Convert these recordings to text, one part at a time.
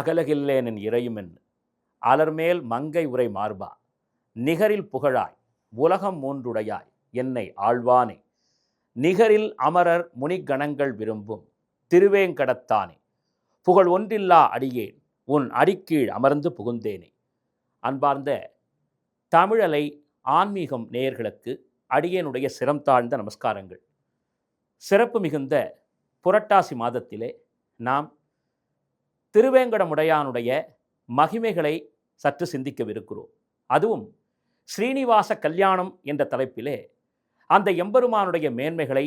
அகலகில்லேன் என் இறையுமென் அலர்மேல் மங்கை உரை மார்பா நிகரில் புகழாய் உலகம் மூன்றுடையாய் என்னை ஆழ்வானே நிகரில் அமரர் முனிகணங்கள் விரும்பும் திருவேங்கடத்தானே புகழ் ஒன்றில்லா அடியேன் உன் அடிக்கீழ் அமர்ந்து புகுந்தேனே. அன்பார்ந்த தமிழலை ஆன்மீகம் நேயர்களுக்கு அடியேனுடைய சிரம் தாழ்ந்த நமஸ்காரங்கள். சிறப்பு மிகுந்த புரட்டாசி மாதத்திலே நாம் திருவேங்கடமுடையானுடைய மகிமைகளை சற்று சிந்திக்கவிருக்கிறோம். அதுவும் ஸ்ரீனிவாச கல்யாணம் என்ற தலைப்பிலே அந்த எம்பெருமானுடைய மேன்மைகளை,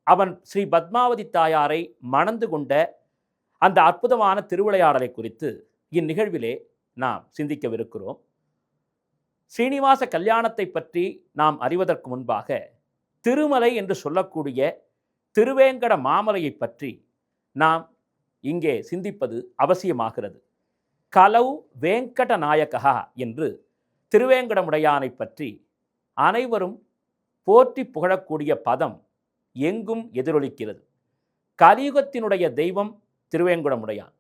அவன் ஸ்ரீ பத்மாவதி தாயாரை மணந்து கொண்ட அந்த அற்புதமான திருவிளையாடலை குறித்து இந்நிகழ்விலே நாம் சிந்திக்கவிருக்கிறோம். ஸ்ரீனிவாச கல்யாணத்தை பற்றி நாம் அறிவதற்கு முன்பாக திருமலை என்று சொல்லக்கூடிய திருவேங்கட மாமலையை பற்றி நாம் இங்கே சிந்திப்பது அவசியமாகிறது. கலௌ வேங்கட நாயகா என்று திருவேங்கடமுடையானை பற்றி அனைவரும் போற்றி புகழக்கூடிய பதம் எங்கும் எதிரொலிக்கிறது. கலியுகத்தினுடைய தெய்வம் திருவேங்கடமுடையான்.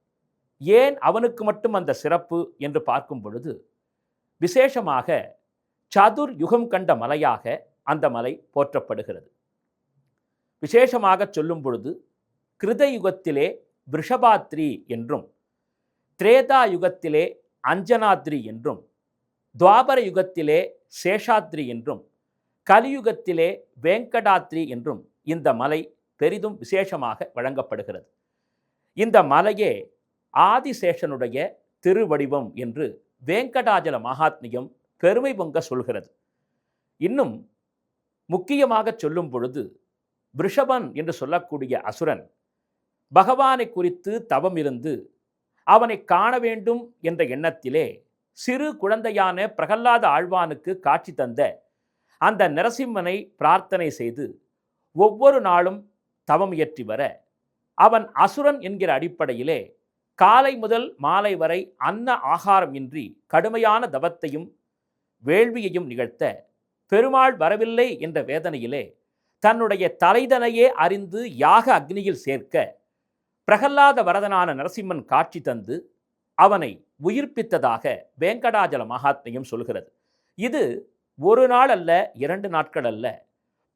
ஏன் அவனுக்கு மட்டும் அந்த சிறப்பு என்று பார்க்கும் பொழுது, விசேஷமாக சதுர் யுகம் கண்ட மலையாக அந்த மலை போற்றப்படுகிறது. விசேஷமாக சொல்லும் பொழுது கிருத யுகத்திலே விருஷபாத்ரி என்றும், திரேதா யுகத்திலே அஞ்சனாத்ரி என்றும், துவாபர யுகத்திலே சேஷாத்ரி என்றும், கலியுகத்திலே வேங்கடாத்ரி என்றும் இந்த மலை பெரிதும் விசேஷமாக வழங்கப்படுகிறது. இந்த மலையே ஆதிசேஷனுடைய திருவடிவம் என்று வேங்கடாஜல மகாத்மியம் பெருமை பொங்க சொல்கிறது. இன்னும் முக்கியமாக சொல்லும் பொழுது விருஷபன் என்று சொல்லக்கூடிய அசுரன் பகவானை குறித்து தவம் இருந்து அவனை காண வேண்டும் என்ற எண்ணத்திலே சிறு குழந்தையான பிரகல்லாத ஆழ்வானுக்கு காட்சி தந்த அந்த நரசிம்மனை பிரார்த்தனை செய்து ஒவ்வொரு நாளும் தவம் இயற்றி வர, அவன் அசுரன் என்கிற அடிப்படையிலே காலை முதல் மாலை வரை அன்ன ஆகாரம் இன்றி கடுமையான தவத்தையும் வேள்வியையும் நிகழ்த்த, பெருமாள் வரவில்லை என்ற வேதனையிலே தன்னுடைய தலைதனையே அறிந்து யாக அக்னியில் சேர்க்க பிரகல்லாத வரதனான நரசிம்மன் காட்சி தந்து அவனை உயிர்ப்பித்ததாக வேங்கடாஜல மகாத்மியம் சொல்கிறது. இது ஒரு நாள் அல்ல, 2 நாட்கள் அல்ல,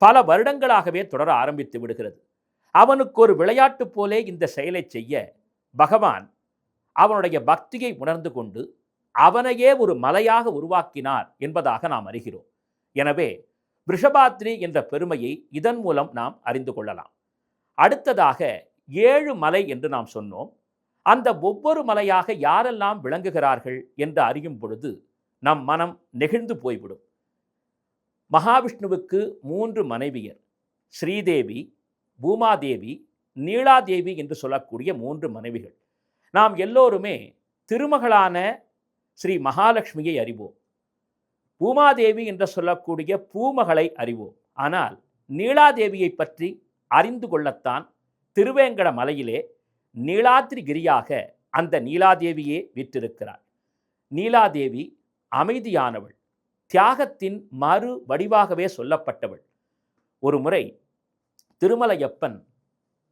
பல வருடங்களாகவே தொடர ஆரம்பித்து விடுகிறது. அவனுக்கு ஒரு விளையாட்டு போலே இந்த செயலை செய்ய பகவான் அவனுடைய பக்தியை உணர்ந்து கொண்டு அவனையே ஒரு மலையாக உருவாக்கினார் என்பதாக நாம் அறிகிறோம். எனவே விருஷபாத்ரி என்ற பெருமையை இதன் மூலம் நாம் அறிந்து கொள்ளலாம். அடுத்ததாக 7 மலை என்று நாம் சொன்னோம். அந்த ஒவ்வொரு மலையாக யாரெல்லாம் விளங்குகிறார்கள் என்று அறியும் பொழுது நம் மனம் நெகிழ்ந்து போய்விடும். மகாவிஷ்ணுவுக்கு 3 மனைவியர், ஸ்ரீதேவி, பூமாதேவி, நீலாதேவி என்று சொல்லக்கூடிய 3 மனைவிகள். நாம் எல்லோருமே திருமகளான ஸ்ரீ மகாலட்சுமியை அறிவோம். பூமாதேவி என்று சொல்லக்கூடிய பூமகளை அறிவோம். ஆனால் நீலாதேவியை பற்றி அறிந்து கொள்ளத்தான் திருவேங்கட மலையிலே நீலாத்ரிகிரியாக அந்த நீலாதேவியே வீற்றிருக்கிறாள். நீலாதேவி அமைதியானவள், தியாகத்தின் மறு வடிவாகவே சொல்லப்பட்டவள். ஒரு முறை திருமலையப்பன்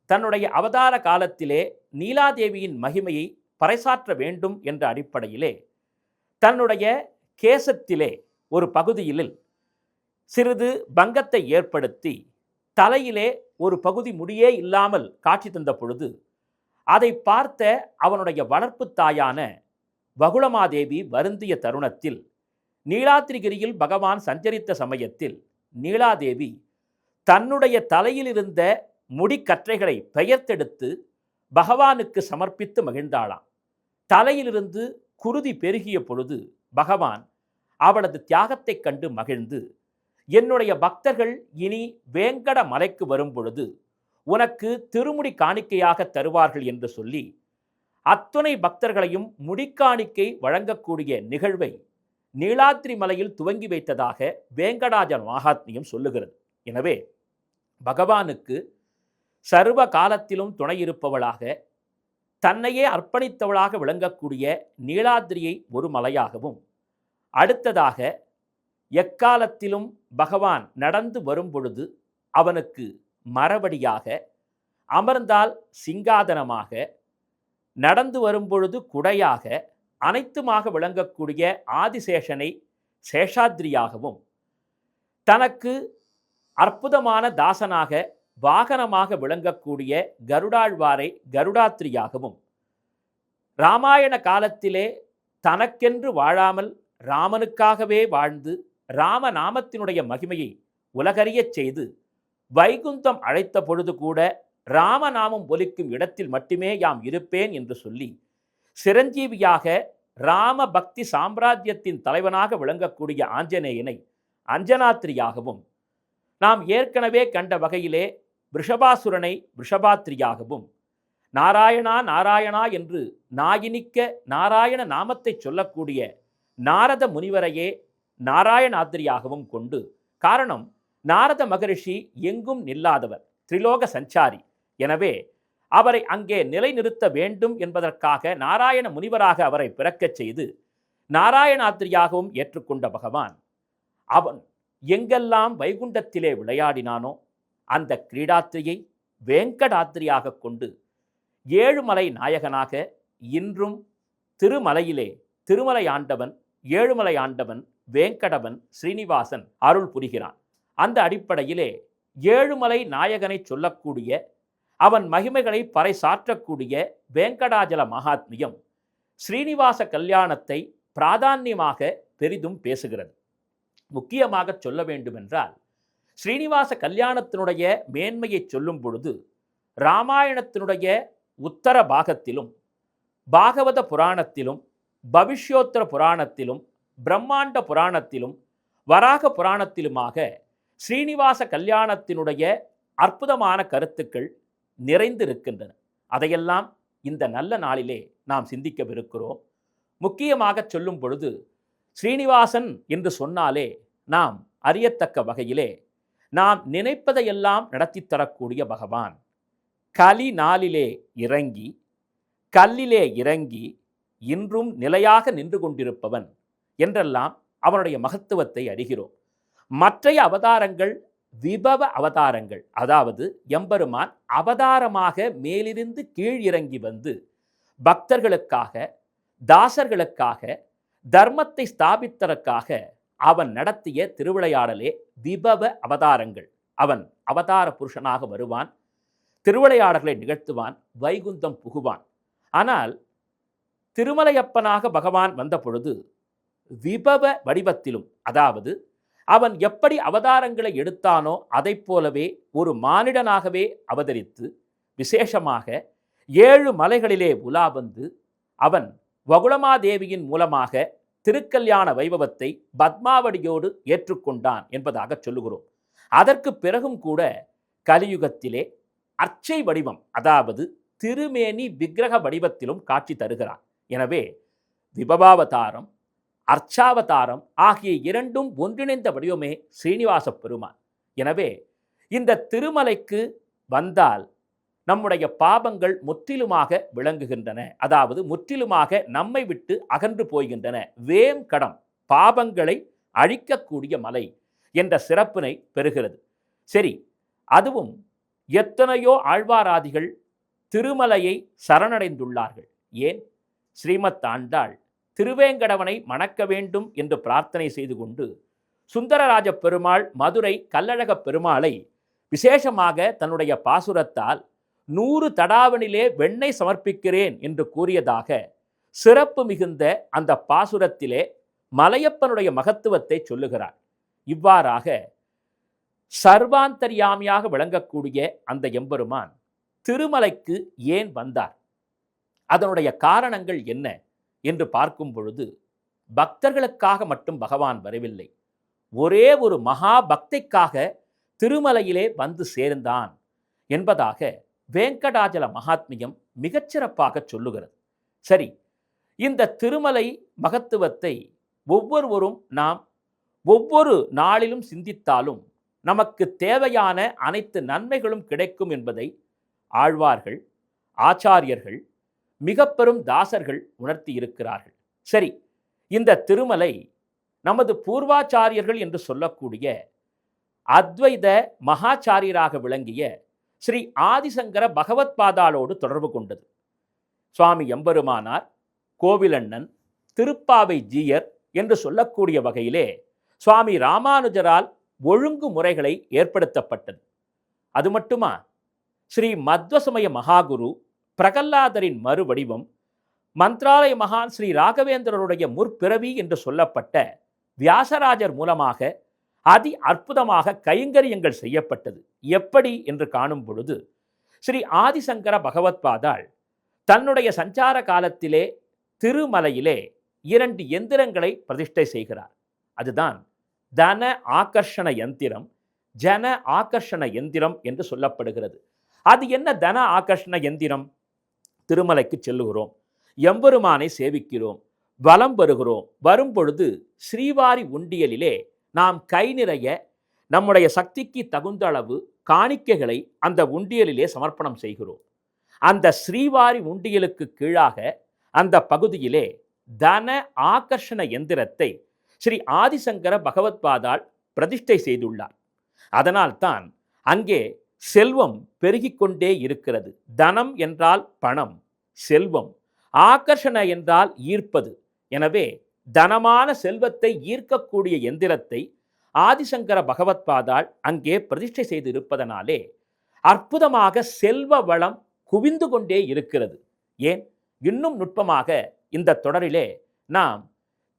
தன்னுடைய அவதார காலத்திலே நீலாதேவியின் மகிமையை பறைசாற்ற வேண்டும் என்ற அடிப்படையிலே தன்னுடைய கேசத்திலே ஒரு பகுதியில் சிறிது பங்கத்தை ஏற்படுத்தி தலையிலே ஒரு பகுதி முடியே இல்லாமல் காட்சி தந்த பொழுது அதை பார்த்த அவனுடைய வளர்ப்பு தாயான வகுளமாதேவி வருந்திய தருணத்தில், நீலாத்ரிகிரியில் பகவான் சஞ்சரித்த சமயத்தில் நீலாதேவி தன்னுடைய தலையில் இருந்த முடிக்கற்றைகளை பெயர்த்தெடுத்து பகவானுக்கு சமர்ப்பித்து மகிழ்ந்தாளாம். தலையிலிருந்து குருதி பெருகிய பொழுது பகவான் அவளது தியாகத்தைக் கண்டு மகிழ்ந்து, என்னுடைய பக்தர்கள் இனி வேங்கட மலைக்கு வரும் பொழுது உனக்கு திருமுடி காணிக்கையாக தருவார்கள் என்று சொல்லி அத்துணை பக்தர்களையும் முடிக்காணிக்கை வழங்கக்கூடிய நிகழ்வை நீலாத்ரி மலையில் துவங்கி வைத்ததாக வேங்கடாஜல மகாத்மியம் சொல்லுகிறது. எனவே பகவானுக்கு சர்வ காலத்திலும் துணை இருப்பவளாக, தன்னையே அர்ப்பணித்தவளாக விளங்கக்கூடிய நீலாத்ரியை ஒரு மலையாகவும், அடுத்ததாக எக்காலத்திலும் பகவான் நடந்து வரும் பொழுது அவனுக்கு மரபடியாக, அமர்ந்தால் சிங்காதனமாக, நடந்து வரும்பொழுது குடையாக அனைத்துமாக விளங்கக்கூடிய ஆதிசேஷனை சேஷாத்ரியாகவும், தனக்கு அற்புதமான தாசனாக வாகனமாக விளங்கக்கூடிய கருடாழ்வாரை கருடாத்ரியாகவும், இராமாயண காலத்திலே தனக்கென்று வாழாமல் ராமனுக்காகவே வாழ்ந்து ராமநாமத்தினுடைய மகிமையை உலகறியச் செய்து வைகுந்தம் அழைத்த பொழுது கூட ராமநாமம் ஒலிக்கும் இடத்தில் மட்டுமே யாம் இருப்பேன் என்று சொல்லி சிரஞ்சீவியாக ராம பக்தி சாம்ராஜ்யத்தின் தலைவனாக விளங்கக்கூடிய ஆஞ்சநேயனை அஞ்சனாத்ரியாகவும், நாம் ஏற்கனவே கண்ட வகையிலே விஷபாசுரனை விஷபாத்ரியாகவும், நாராயணா நாராயணா என்று நாயினிக்க நாராயண நாமத்தை சொல்லக்கூடிய நாரத முனிவரையே நாராயணாத்ரியாகவும் கொண்டு, காரணம் நாரத மகரிஷி எங்கும் நில்லாதவர், திரிலோக சஞ்சாரி. எனவே அவரை அங்கே நிலைநிறுத்த வேண்டும் என்பதற்காக நாராயண முனிவராக அவரை பிறக்கச் செய்து நாராயணாத்ரியாகவும் ஏற்றுக்கொண்ட பகவான், அவன் எங்கெல்லாம் வைகுண்டத்திலே விளையாடினானோ அந்த கிரீடாத்ரியை வேங்கடாத்ரியாக கொண்டு ஏழுமலை நாயகனாக இன்றும் திருமலையிலே திருமலை ஆண்டவன், ஏழுமலை ஆண்டவன், வேங்கடவன், ஸ்ரீனிவாசன் அருள் புரிகிறான். அந்த அடிப்படையிலே ஏழுமலை நாயகனை சொல்லக்கூடிய, அவன் மகிமைகளை பறைசாற்றக்கூடிய வேங்கடாஜல மகாத்மியம் ஸ்ரீனிவாச கல்யாணத்தை பிராதான்யமாக பெரிதும் பேசுகிறது. முக்கியமாக சொல்ல வேண்டுமென்றால், ஸ்ரீனிவாச கல்யாணத்தினுடைய மேன்மையை சொல்லும் பொழுது இராமாயணத்தினுடைய உத்தர பாகத்திலும், பாகவத புராணத்திலும், பவிஷ்யோத்தர புராணத்திலும், பிரம்மாண்ட புராணத்திலும், வராக புராணத்திலுமாக ஸ்ரீனிவாச கல்யாணத்தினுடைய அற்புதமான கருத்துக்கள் நிறைந்திருக்கின்றன. அதையெல்லாம் இந்த நல்ல நாளிலே நாம் சிந்திக்கவிருக்கிறோம். முக்கியமாக சொல்லும் பொழுது ஸ்ரீனிவாசன் என்று சொன்னாலே நாம் அறியத்தக்க வகையிலே நாம் நினைப்பதையெல்லாம் நடத்தி தரக்கூடிய பகவான், கலி நாளிலே இறங்கி கல்லிலே இறங்கி இன்றும் நிலையாக நின்று கொண்டிருப்பவன் என்றெல்லாம் அவனுடைய மகத்துவத்தை அறிகிறோம். மற்றைய அவதாரங்கள் விபவ அவதாரங்கள், அதாவது எம்பெருமான் அவதாரமாக மேலிருந்து கீழ் இறங்கி வந்து பக்தர்களுக்காக, தாசர்களுக்காக, தர்மத்தை ஸ்தாபித்ததற்காக அவன் நடத்திய திருவிளையாடலே விபவ அவதாரங்கள். அவன் அவதார புருஷனாக வருவான், திருவிளையாடல்களை நிகழ்த்துவான், வைகுந்தம் புகுவான். ஆனால் திருமலையப்பனாக பகவான் வந்த பொழுது விபவ வடிவத்திலும், அதாவது அவன் எப்படி அவதாரங்களை எடுத்தானோ அதை போலவே ஒரு மானிடனாகவே அவதரித்து விசேஷமாக 7 மலைகளிலே உலா வந்து அவன் வகுளமாதேவியின் மூலமாக திருக்கல்யாண வைபவத்தை பத்மாவடியோடு ஏற்றுக்கொண்டான் என்பதாக சொல்லுகிறோம். அதற்கு பிறகும் கூட கலியுகத்திலே அர்ச்சை வடிவம், அதாவது திருமேனி விக்கிரக வடிவத்திலும் காட்சி தருகிறான். எனவே விபவாவதாரம், அர்ச்சாவதாரம் ஆகிய இரண்டும் ஒன்றிணைந்த வடிவமே ஸ்ரீனிவாச பெருமான். எனவே இந்த திருமலைக்கு வந்தால் நம்முடைய பாபங்கள் முற்றிலுமாக விளங்குகின்றன, அதாவது முற்றிலுமாக நம்மை விட்டு அகன்று போகின்றன. வேம் கடம், பாபங்களை அழிக்கக்கூடிய மலை என்ற சிறப்பினை பெறுகிறது. சரி, அதுவும் எத்தனையோ ஆழ்வாராதிகள் திருமலையை சரணடைந்துள்ளார்கள். ஏன்? ஸ்ரீமத் ஆண்டாள் திருவேங்கடவனை மணக்க வேண்டும் என்று பிரார்த்தனை செய்து கொண்டு சுந்தரராஜ பெருமாள் மதுரை கல்லழக பெருமாளை விசேஷமாக தன்னுடைய பாசுரத்தால் 100 தடாவனிலே வெண்ணெய் சமர்ப்பிக்கிறேன் என்று கூறியதாக சிறப்பு மிகுந்த அந்த பாசுரத்திலே மலையப்பனுடைய மகத்துவத்தை சொல்லுகிறார். இவ்வாறாக சர்வாந்தர்யாமியாக விளங்கக்கூடிய அந்த எம்பெருமான் திருமலைக்கு ஏன் வந்தார், அதனுடைய காரணங்கள் என்ன என்று பார்க்கும் பொழுது பக்தர்களுக்காக மட்டும் பகவான் வரவில்லை, ஒரே ஒரு மகா பக்திக்காக திருமலையிலே வந்து சேர்ந்தான் என்பதாக வேங்கடாஜல மகாத்மியம் மிகச்சிறப்பாக சொல்லுகிறது. சரி, இந்த திருமலை மகத்துவத்தை ஒவ்வொருவரும் நாம் ஒவ்வொரு நாளிலும் சிந்தித்தாலும் நமக்கு தேவையான அனைத்து நன்மைகளும் கிடைக்கும் என்பதை ஆழ்வார்கள், ஆச்சாரியர்கள், மிக பெரும் தாசர்கள் உணர்த்தி இருக்கிறார்கள். சரி, இந்த திருமலை நமது பூர்வாச்சாரியர்கள் என்று சொல்லக்கூடிய அத்வைத மகாச்சாரியராக விளங்கிய ஸ்ரீ ஆதிசங்கர பகவத் பாதாளோடு தொடர்பு கொண்டது. சுவாமி எம்பெருமானார், கோவிலண்ணன், திருப்பாவை ஜீயர் என்று சொல்லக்கூடிய வகையிலே சுவாமி ராமானுஜரால் ஒழுங்குமுறைகளை ஏற்படுத்தப்பட்டது. அது மட்டுமா, ஸ்ரீ மத்வசமய மகாகுரு பிரகல்லாதரின் மறுவடிவம், மந்த்ராலய மகான் ஸ்ரீ ராகவேந்திரருடைய முற்பிறவி என்று சொல்லப்பட்ட வியாசராஜர் மூலமாக அதி அற்புதமாக கைங்கரியங்கள் செய்யப்பட்டது. எப்படி என்று காணும் பொழுது, ஸ்ரீ ஆதிசங்கர பகவத்பாதாள் தன்னுடைய சஞ்சார காலத்திலே திருமலையிலே 2 எந்திரங்களை பிரதிஷ்டை செய்கிறார். அதுதான் தன ஆகர்ஷண யந்திரம், ஜன ஆகர்ஷண எந்திரம் என்று சொல்லப்படுகிறது. அது என்ன தன ஆகர்ஷண எந்திரம்? திருமலைக்கு செல்லுகிறோம், எம்பெருமானை சேவிக்கிறோம், வலம் வருகிறோம். வரும்பொழுது ஸ்ரீவாரி உண்டியலிலே நாம் கை நிறைய நம்முடைய சக்திக்கு தகுந்த அளவு காணிக்கைகளை அந்த உண்டியலிலே சமர்ப்பணம் செய்கிறோம். அந்த ஸ்ரீவாரி உண்டியலுக்கு கீழாக அந்த பகுதியிலே தன ஆகர்ஷண எந்திரத்தை ஸ்ரீ ஆதிசங்கர பகவத்பாதாள் பிரதிஷ்டை செய்துள்ளார். அதனால்தான் அங்கே செல்வம் பெருகிக்கொண்டே இருக்கிறது. தனம் என்றால் பணம், செல்வம். ஆகர்ஷண என்றால் ஈர்ப்பது. எனவே தனமான செல்வத்தை ஈர்க்கக்கூடிய எந்திரத்தை ஆதிசங்கர பகவத்பாதாள் அங்கே பிரதிஷ்டை செய்து இருப்பதனாலே அற்புதமாக செல்வ வளம் குவிந்து கொண்டே இருக்கிறது. ஏன், இன்னும் நுட்பமாக இந்த தொடரிலே நாம்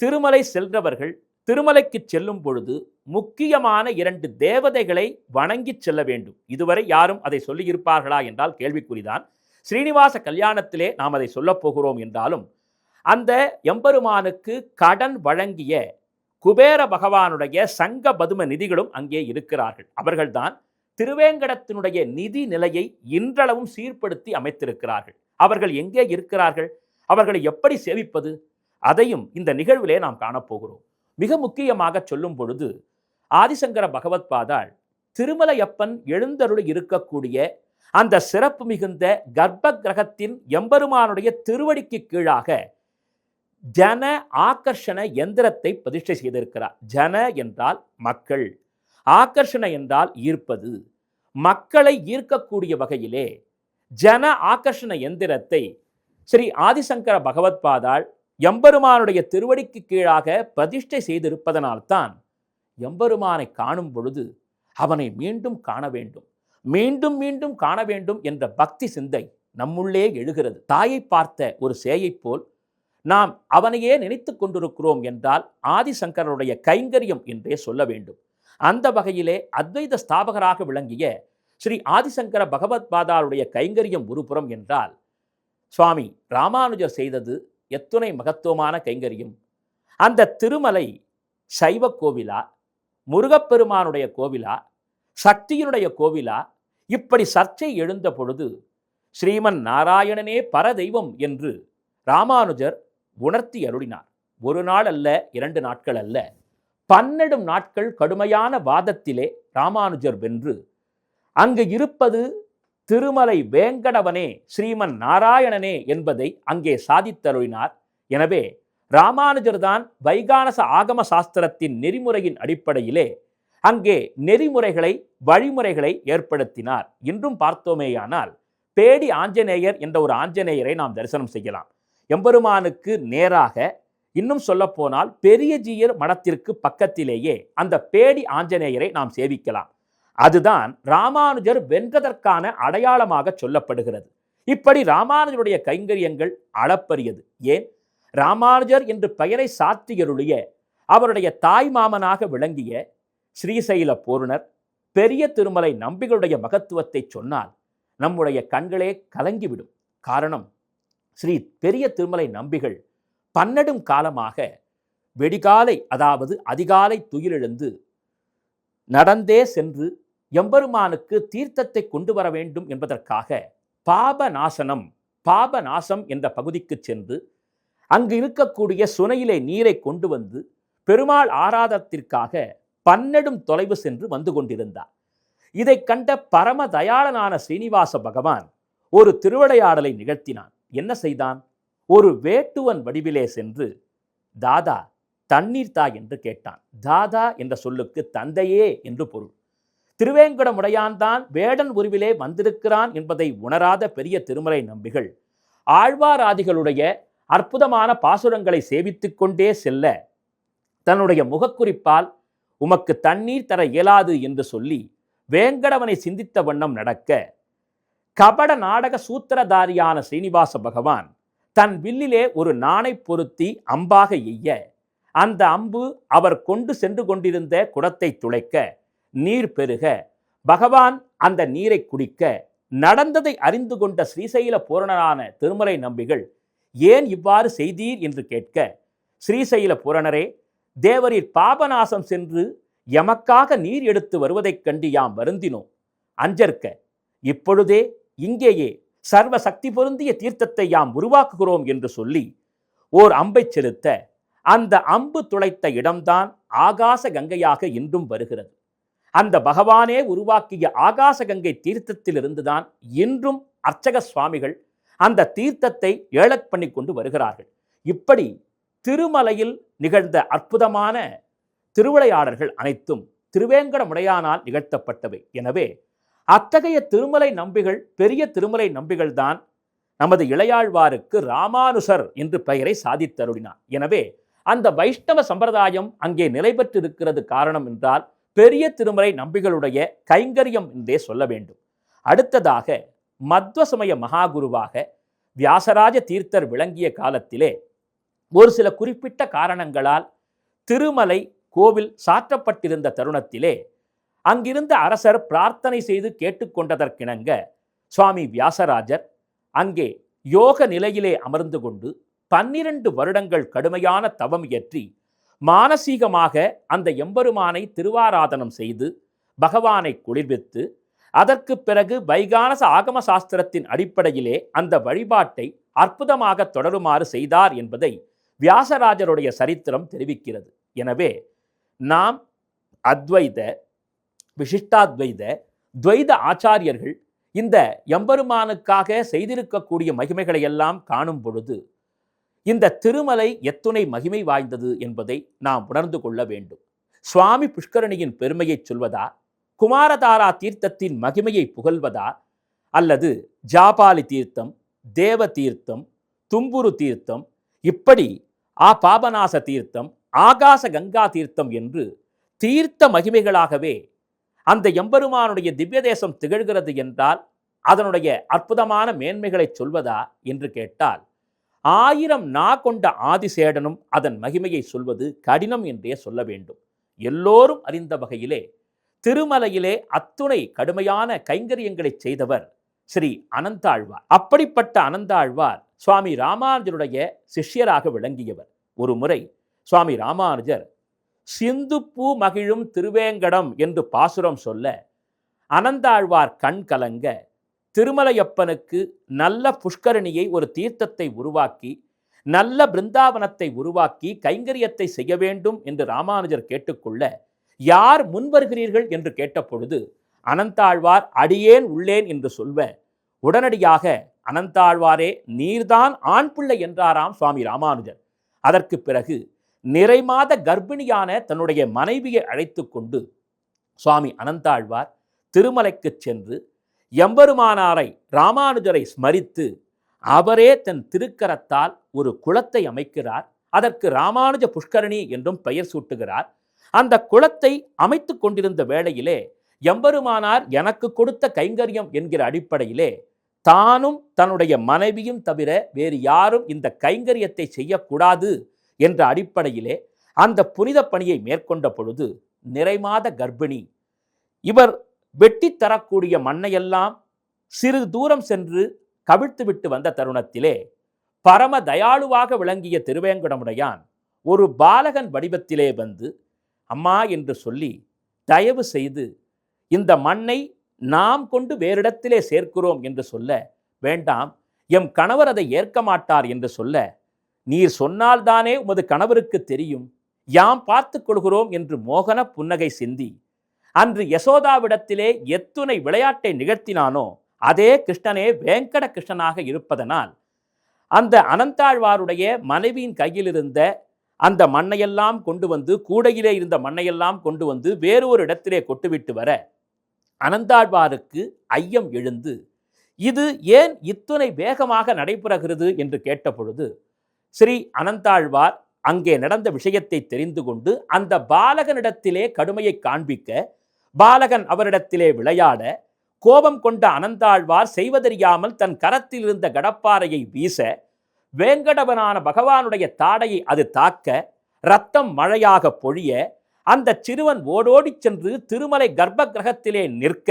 திருமலை செல்றவர்கள் திருமலைக்கு செல்லும் பொழுது முக்கியமான 2 தேவதைகளை வணங்கி செல்ல வேண்டும். இதுவரை யாரும் அதை சொல்லியிருப்பார்களா என்றால் கேள்விக்குறிதான். ஸ்ரீனிவாச கல்யாணத்திலே நாம் அதை சொல்லப் போகிறோம் என்றாலும், அந்த எம்பெருமானுக்கு கடன் வழங்கிய குபேர பகவானுடைய சங்க பதும நிதிகளும் அங்கே இருக்கிறார்கள். அவர்கள்தான் திருவேங்கடத்தினுடைய நிதி நிலையை இன்றளவும் சீர்படுத்தி அமைத்திருக்கிறார்கள். அவர்கள் எங்கே இருக்கிறார்கள்? அவர்களை எப்படி சேவிப்பது? அதையும் இந்த நிகழ்விலே நாம் காணப்போகிறோம். மிக முக்கியமாக சொல்லும் பொழுது, ஆதிசங்கர பகவத்பாதாள் திருமலையப்பன் எழுந்தருளி இருக்கக்கூடிய அந்த சிறப்பு மிகுந்த கர்ப்ப கிரகத்தின் எம்பெருமானுடைய திருவடிக்கு கீழாக ஜன ஆகர்ஷண எந்திரத்தை பிரதிஷ்டை செய்திருக்கிறார். ஜன என்றால் மக்கள், ஆகர்ஷண என்றால் ஈர்ப்பது. மக்களை ஈர்க்கக்கூடிய வகையிலே ஜன ஆகர்ஷண எந்திரத்தை ஸ்ரீ ஆதிசங்கர பகவத்பாதாள் எம்பெருமானுடைய திருவடிக்கு கீழாக பிரதிஷ்டை செய்திருப்பதனால்தான் எம்பெருமானை காணும் பொழுது அவனை மீண்டும் காண வேண்டும், மீண்டும் மீண்டும் காண வேண்டும் என்ற பக்தி சிந்தை நம்முள்ளே எழுகிறது. தாயை பார்த்த ஒரு சேயைப் போல் நாம் அவனையே நினைத்து கொண்டிருக்கிறோம் என்றால் ஆதிசங்கரனுடைய கைங்கரியம் என்றே சொல்ல வேண்டும். அந்த வகையிலே அத்வைத ஸ்தாபகராக விளங்கிய ஸ்ரீ ஆதிசங்கர பகவத்பாதாளுடைய கைங்கரியம் ஒருபுறம் என்றால், சுவாமி ராமானுஜர் செய்தது எத்துணை மகத்துவமான கைங்கரியம். அந்த திருமலை சைவ கோவிலா, முருகப்பெருமானுடைய கோவிலா, சக்தியினுடைய கோவிலா? இப்படி சர்ச்சை எழுந்த பொழுது ஸ்ரீமன் நாராயணனே பரதெய்வம் என்று ராமானுஜர் உணர்த்தி அருளினார். 1 நாள் அல்ல, 2 நாட்கள் அல்ல, 12 நாட்கள் கடுமையான வாதத்திலே ராமானுஜர் வென்று அங்கு இருப்பது திருமலை வேங்கடவனே, ஸ்ரீமன் நாராயணனே என்பதை அங்கே சாதித்தருளினார். எனவே ராமானுஜர் தான் வைகானச ஆகம சாஸ்திரத்தின் நெறிமுறையின் அடிப்படையிலே அங்கே நெறிமுறைகளை, வழிமுறைகளை ஏற்படுத்தினார். இன்றும் பார்த்தோமேயானால் பேடி ஆஞ்சநேயர் என்ற ஒரு ஆஞ்சநேயரை நாம் தரிசனம் செய்யலாம். எம்பெருமானுக்கு நேராக, இன்னும் சொல்லப்போனால் பெரிய ஜீயர் மடத்திற்கு பக்கத்திலேயே அந்த பேடி ஆஞ்சநேயரை நாம் சேவிக்கலாம். அதுதான் ராமானுஜர் வென்றதற்கான அடையாளமாக சொல்லப்படுகிறது. இப்படி ராமானுஜருடைய கைங்கரியங்கள் அளப்பரியது. ஏன், ராமானுஜர் என்று பெயரை சாத்தியருடைய அவருடைய தாய் மாமனாக விளங்கிய ஸ்ரீசைல பூர்ணர், பெரிய திருமலை நம்பிகளுடைய மகத்துவத்தை சொன்னால் நம்முடைய கண்களே கலங்கிவிடும். காரணம், ஸ்ரீ பெரிய திருமலை நம்பிகள் 12 காலமாக வெடிகாலை, அதாவது அதிகாலை துயிலெழுந்து நடந்தே சென்று எம்பெருமானுக்கு தீர்த்தத்தை கொண்டு வர வேண்டும் என்பதற்காக பாபநாசம் என்ற பகுதிக்கு சென்று அங்கு இருக்கக்கூடிய சுனையிலே நீரை கொண்டு வந்து பெருமாள் ஆராதனத்திற்காக 12 தொலைவு சென்று வந்து கொண்டிருந்தார். இதை கண்ட பரம தயாளனான ஸ்ரீனிவாச பகவான் ஒரு திருவிளையாடலை நிகழ்த்தினான். என்ன செய்தான்? ஒரு வேட்டுவன் வடிவிலே சென்று, தாதா தண்ணீர் தா என்று கேட்டான். தாதா என்ற சொல்லுக்கு தந்தையே என்று பொருள். திருவேங்கடமுடையான் தான் வேடன் உருவிலே வந்திருக்கிறான் என்பதை உணராத பெரிய திருமலை நம்பிகள் ஆழ்வாராதிகளுடைய அற்புதமான பாசுரங்களை சேவித்துக் கொண்டே செல்ல தன்னுடைய முகக்குறிப்பால் உமக்கு தண்ணீர் தர இயலாது என்று சொல்லி வேங்கடவனை சிந்தித்த வண்ணம் நடக்க, கபட நாடக சூத்திரதாரியான ஸ்ரீனிவாச பகவான் தன் வில்லிலே ஒரு நாணை பொருத்தி அம்பாக எய்ய, அந்த அம்பு அவர் கொண்டு சென்று கொண்டிருந்த குடத்தை துளைக்க, நீர் பெருக, பகவான் அந்த நீரை குடிக்க, நடந்ததை அறிந்து கொண்ட ஸ்ரீசைல பூரணரான திருமலை நம்பிகள் ஏன் இவ்வாறு செய்தீர் என்று கேட்க, ஸ்ரீசைல பூரணரே, தேவரீர் பாபநாசம் சென்று எமக்காக நீர் எடுத்து வருவதைக் கண்டு யாம் வருந்தினோம். அஞ்சற்க, இப்பொழுதே இங்கேயே சர்வ சக்தி பொருந்திய தீர்த்தத்தை யாம் உருவாக்குகிறோம் என்று சொல்லி ஓர் அம்பை செலுத்த, அந்த அம்பு துளைத்த இடம்தான் ஆகாச கங்கையாக இன்றும் வருகிறது. அந்த பகவானே உருவாக்கிய ஆகாச கங்கை தீர்த்தத்திலிருந்துதான் இன்றும் அர்ச்சக சுவாமிகள் அந்த தீர்த்தத்தை ஏழக் பண்ணி கொண்டு வருகிறார்கள். இப்படி திருமலையில் நிகழ்ந்த அற்புதமான திருவிளையாடல்கள் அனைத்தும் திருவேங்கடமுடையானால் நிகழ்த்தப்பட்டவை. எனவே அத்தகைய திருமலை நம்பிகள், பெரிய திருமலை நம்பிகள்தான் நமது இளையாழ்வாருக்கு ராமானுசர் என்று பெயரை சாதித்தருளினார். எனவே அந்த வைஷ்ணவ சம்பிரதாயம் அங்கே நிலை பெற்றிருக்கிறது. காரணம் என்றால் பெரிய திருமலை நம்பிகளுடைய கைங்கரியம் என்றே சொல்ல வேண்டும். அடுத்ததாக மத்வ சமய மகாகுருவாக வியாசராஜ தீர்த்தர் விளங்கிய காலத்திலே ஒரு சில குறிப்பிட்ட காரணங்களால் திருமலை கோவில் சாற்றப்பட்டிருந்த தருணத்திலே அங்கிருந்த அரசர் பிரார்த்தனை செய்து கேட்டுக்கொண்டதற்கிணங்க சுவாமி வியாசராஜர் அங்கே யோக நிலையிலே அமர்ந்து கொண்டு 12 வருடங்கள் கடுமையான தவம் இயற்றி மானசீகமாக அந்த எம்பெருமானை திருவாராதனம் செய்து பகவானை குளிர்வித்து, அதற்கு பிறகு வைகானச ஆகம சாஸ்திரத்தின் அடிப்படையிலே அந்த வழிபாட்டை அற்புதமாக தொடருமாறு செய்தார் என்பதை வியாசராஜருடைய சரித்திரம் தெரிவிக்கிறது. எனவே நாம் அத்வைத, விசிஷ்டாத்வைத, துவைத ஆச்சாரியர்கள் இந்த எம்பெருமானுக்காக செய்திருக்கக்கூடிய மகிமைகளை எல்லாம் காணும் பொழுது இந்த திருமலை எத்துணை மகிமை வாய்ந்தது என்பதை நாம் உணர்ந்து கொள்ள வேண்டும். சுவாமி புஷ்கரணியின் பெருமையை சொல்வதா, குமாரதாரா தீர்த்தத்தின் மகிமையை புகழ்வதா, அல்லது ஜாபாலி தீர்த்தம், தேவ தீர்த்தம், தும்புரு தீர்த்தம், இப்படி பாபநாச தீர்த்தம், ஆகாச கங்கா தீர்த்தம் என்று தீர்த்த மகிமைகளாகவே அந்த எம்பெருமானுடைய திவ்ய தேசம் திகழ்கிறது என்றால் அதனுடைய அற்புதமான மேன்மைகளை சொல்வதா என்று கேட்டால், 1000 நா கொண்ட ஆதிசேடனும் அதன் மகிமையை சொல்வது கடினம் என்றே சொல்ல வேண்டும். எல்லோரும் அறிந்த வகையிலே திருமலையிலே அத்துணை கடுமையான கைங்கரியங்களை செய்தவர் ஸ்ரீ அனந்தாழ்வார். அப்படிப்பட்ட அனந்தாழ்வார் சுவாமி ராமானுஜருடைய சிஷ்யராக விளங்கியவர். ஒரு முறை சுவாமி ராமானுஜர் சிந்து பூ மகிழும் திருவேங்கடம் என்று பாசுரம் சொல்ல, அனந்தாழ்வார் கண் கலங்க திருமலையப்பனுக்கு நல்ல புஷ்கரணியை, ஒரு தீர்த்தத்தை உருவாக்கி, நல்ல பிருந்தாவனத்தை உருவாக்கி கைங்கரியத்தை செய்ய வேண்டும் என்று ராமானுஜர் கேட்டுக்கொள்ள, யார் முன்வருகிறீர்கள் என்று கேட்டபொழுது அனந்தாழ்வார் அடியேன் உள்ளேன் என்று சொல்வ, உடனடியாக அனந்தாழ்வாரே நீர்தான் ஆண் பிள்ளை என்றாராம் சுவாமி ராமானுஜர். அதற்கு பிறகு நிறைமாத கர்ப்பிணியான தன்னுடைய மனைவியை அழைத்து கொண்டு சுவாமி அனந்தாழ்வார் திருமலைக்கு சென்று எம்பெருமானாரை ராமானுஜரை ஸ்மரித்து அவரே தன் திருக்கரத்தால் ஒரு குளத்தை அமைக்கிறார். அதற்கு ராமானுஜ புஷ்கரணி என்றும் பெயர் சூட்டுகிறார். அந்த குளத்தை அமைத்து கொண்டிருந்த வேளையிலே எம்பெருமானார் எனக்கு கொடுத்த கைங்கரியம் என்கிற அடிப்படையிலே தானும் தன்னுடைய மனைவியும் தவிர வேறு யாரும் இந்த கைங்கரியத்தை செய்யக்கூடாது என்ற அடிப்படையிலே அந்த புனித பணியை மேற்கொண்ட பொழுது நிறைமாத கர்ப்பிணி இவர் வெட்டி தரக்கூடிய மண்ணையெல்லாம் சிறு தூரம் சென்று கவிழ்த்துவிட்டு வந்த தருணத்திலே பரம தயாளுவாக விளங்கிய திருவேங்கடமுடையான் ஒரு பாலகன் வடிவத்திலே வந்து அம்மா என்று சொல்லி, தயவு செய்து இந்த மண்ணை நாம் கொண்டு வேறிடத்திலே சேர்க்கிறோம் என்று சொல்ல, வேண்டாம், எம் கணவர் அதை ஏற்க மாட்டார் என்று சொல்ல, நீர் சொன்னால்தானே உமது கணவருக்கு தெரியும், யாம் பார்த்து கொள்கிறோம் என்று மோகன புன்னகை சிந்தி அன்று யசோதாவிடத்திலே எத்துணை விளையாட்டை நிகழ்த்தினானோ அதே கிருஷ்ணனே வேங்கட கிருஷ்ணனாக இருப்பதனால் அந்த அனந்தாழ்வாருடைய மனைவியின் கையில் இருந்த அந்த மண்ணையெல்லாம் கொண்டு வந்து, கூடையிலே இருந்த மண்ணையெல்லாம் கொண்டு வந்து வேறு ஒரு இடத்திலே கொட்டுவிட்டு வர, அனந்தாழ்வாருக்கு ஐயம் எழுந்து இது ஏன் இத்துணை வேகமாக நடைபெறுகிறது என்று கேட்டபொழுது ஸ்ரீ அனந்தாழ்வார் அங்கே நடந்த விஷயத்தை தெரிந்து கொண்டு அந்த பாலகனிடத்திலே கடுமையை காண்பிக்க, பாலகன் அவரிடத்திலே விளையாட, கோபம் கொண்ட அனந்தாழ்வார் செய்வதறியாமல் தன் கரத்தில் இருந்த கடப்பாறையை வீச, வேங்கடவனான பகவானுடைய தாடையை அது தாக்க, இரத்தம் மழையாக பொழிய, அந்த சிறுவன் ஓடோடி சென்று திருமலை கர்ப்ப கிரகத்திலே நிற்க,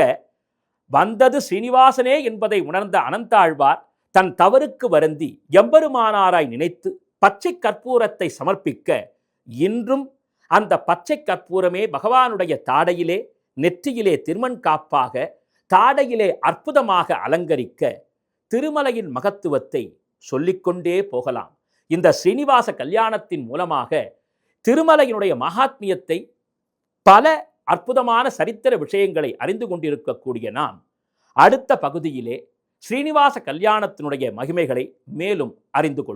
வந்தது ஸ்ரீனிவாசனே என்பதை உணர்ந்த அனந்தாழ்வார் தன் தவறுக்கு வருந்தி எம்பெருமானாராய் நினைத்து பச்சை கற்பூரத்தை சமர்ப்பிக்க, இன்றும் அந்த பச்சை கற்பூரமே பகவானுடைய தாடையிலே, நெற்றியிலே திருமண் காப்பாக, தாடையிலே அற்புதமாக அலங்கரிக்க, திருமலையின் மகத்துவத்தை சொல்லிக்கொண்டே போகலாம். இந்த ஸ்ரீனிவாச கல்யாணத்தின் மூலமாக திருமலையினுடைய மகாத்மியத்தை, பல அற்புதமான சரித்திர விஷயங்களை அறிந்து கொண்டிருக்கக்கூடிய நாம் அடுத்த பகுதியிலே ஸ்ரீனிவாச கல்யாணத்தினுடைய மகிமைகளை மேலும் அறிந்து கொள்வோம்.